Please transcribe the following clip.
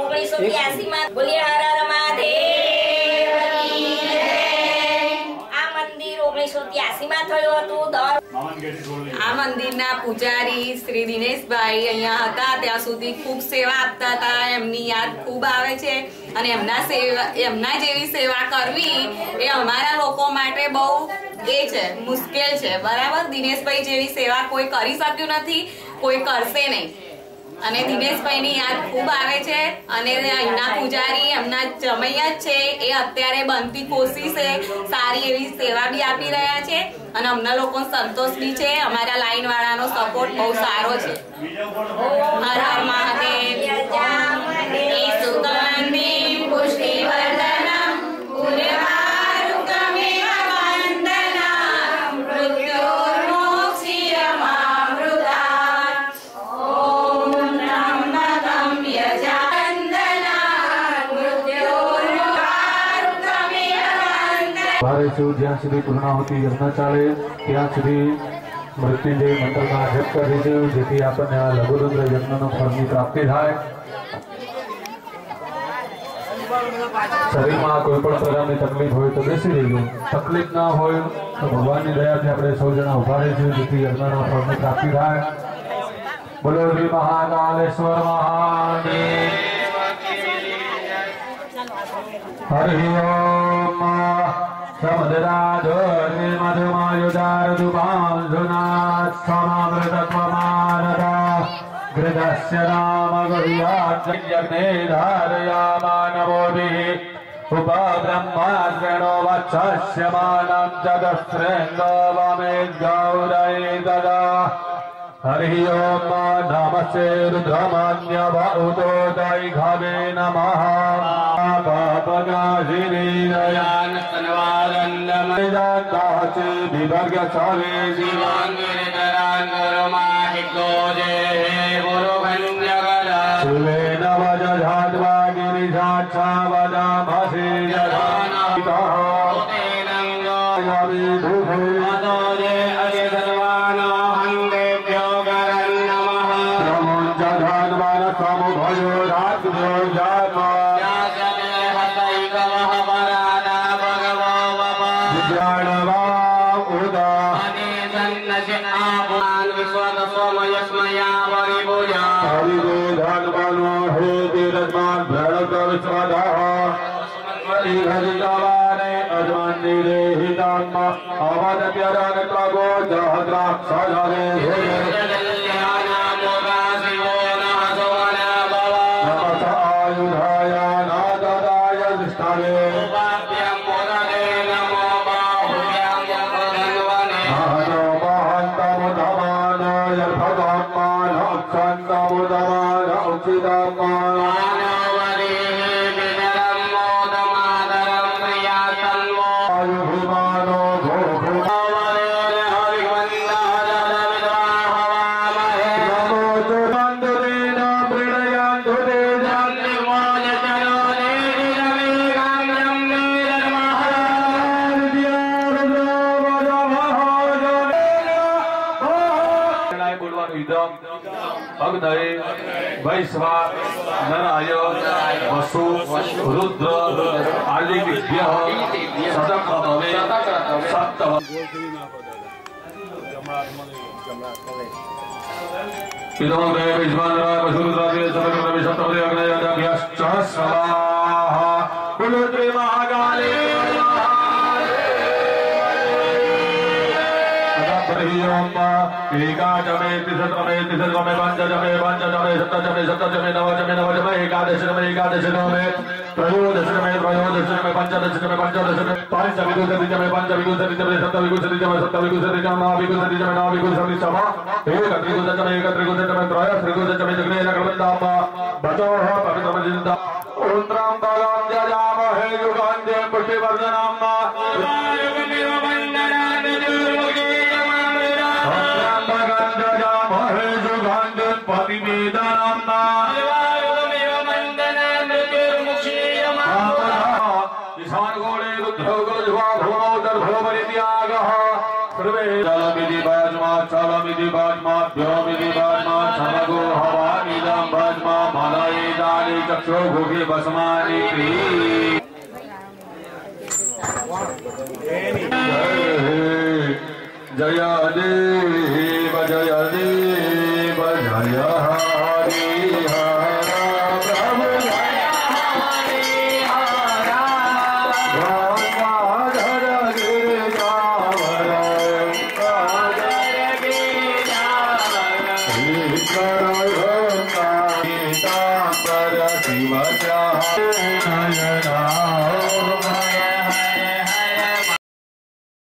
1983 માં બોલીએ હર હર મહાદેવ કી જય। આ મંદિર 1983 માં થયું હતું। આ મંદિરના પૂજારી શ્રી દિનેશભાઈ અહીંયા હતા ત્યાં સુધી ખૂબ સેવા આપતા હતા। એમની યાદ ખૂબ આવે છે અને એમના જેવી સેવા કરવી એ અમારા લોકો માટે બહુ છે, મુશ્કેલ છે। બરાબર, દિનેશભાઈ જેવી સેવા કોઈ કરી શક્યું નથી, કોઈ કરશે નહીં અને દિનેશભાઈની યાદ ખૂબ આવે છે। અને અહીંના પૂજારી એમના જમૈયા જ છે, એ અત્યારે બનતી કોશિશે સારી એવી સેવા બી આપી રહ્યા છે અને અમને લોકો સંતોષ બી છે। અમારા લાઈન વાળાનો સપોર્ટ બહુ સારો છે। હર હર મહાદેવ। જ્યાં સુધી પૂર્ણાહુતિ યજ્ઞ ચાલે ત્યાં સુધી મૃત્યુંજય મંત્રના જપ કરીશું, જેથી આપણને આ લઘુરુદ્ર યજ્ઞનો ફળની પ્રાપ્તિ થાય। શરીરમાં કોઈ પણ પ્રકારની તકલીફ હોય તો બેસી રહીએ, તકલીફ ના હોય તો ભગવાનની દયાથી આપણે સૌ જણા ઉભા રહીશું, જેથી યજ્ઞના ફળની પ્રાપ્તિ થાય। બોલો શ્રી મહાકાલેશ્વર મહાદેવ। હરિ ઓમ। समदराधोर्मे मधुमायुधारदुपांशुनात्समामृतत्वमानदा घृतस्य नाम गुह्याज्ञे धारयामानवोभिः उपब्रह्माश्रेणो वत्सस्य मानं चतुस्रेन्दो वमेद्गौरये तदा। हरि ओम। नमस्ते रुद्रमान्यवउतोदैघवे नमः। पापनाशिनीरयानस्तनवादन्नमयदाचि विभर्गसवे शिवाङ्गिरितराङ्गुरुमाहिगोजे गुरुभञ्जगदा शिवेन वजधात्वा गिरिशाक्षावदामसि जधानातः तेनङ्गायविधुभुमदोजे अजधर्वानो हन्देभ्यो गरन्नमः। प्रमुञ्चधात्मान समुभयो रात्रो जात्वा वैश्वा नराय वसु रुद्र आदिभ्यः शतक्रतवे सप्तव। इदमग्रे वैश्वानराय वसु रुद्राय शतक्रतवे सप्तवे अग्नयदाभ्यश्च स्वाहा। बोलो श्री महाकाली एकादशमे त्रिशतमे त्रिशतमे पंचदशमे पंचदशमे सप्तदशमे सप्तदशमे नवदशमे नवदशमे एकादशमे एकादशमे त्रयोदशमे त्रयोदशमे पंचदशमे पंचदशमे पंचविंशतितमे पंचविंशतितमे सप्तविंशतितमे सप्तविंशतितमे नवविंशतितमे नवविंशतितमे एकत्रिंशतमे एकत्रिंशतमे त्रयस्त्रिंशतमे जग्नेन कृतम् बचोः पवित्रमजिन्ता उत्तरं बलं जजामहे युगान्ते पुष्टिवर्धनम् चक्षु स्वभोगी भस्मानि प्रिय जय देव जय देव जय हरि